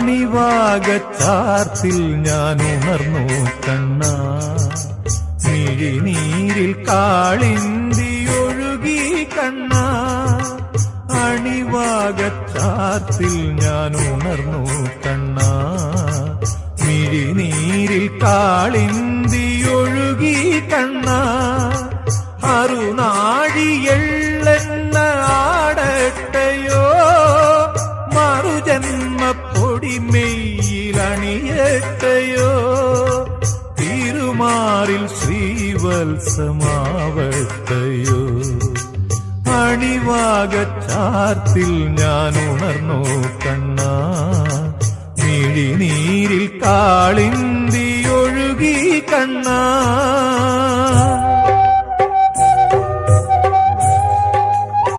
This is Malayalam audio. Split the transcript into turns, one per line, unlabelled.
അണിവാകച്ചാർത്തിൽ ഞാൻ ഉണർന്നു കണ്ണാ, മിഴിനീരിൽ കാളിന്തിയൊഴുകി കണ്ണാ. അണിവാകച്ചാർത്തിൽ ഞാൻ ഉണർന്നു കണ്ണാ, മിഴിനീരിൽ കാളിന്തിയൊഴുകി കണ്ണാ. അറുനാഴിയെള്ളെണ്ണ ആടട്ടയോ, മറുജന്മപ്പൊടിമെയ്യിലണിയട്ടയോ, തിരുമാറിൽ ശ്രീവത്സമാവട്ടയോ. അണിവാകച്ചാർത്തിൽ ഞാൻ ഉണർന്നു കണ്ണാ, മിഴിനീരിൽ കാളിന്തിയൊഴുകി കണ്ണാ.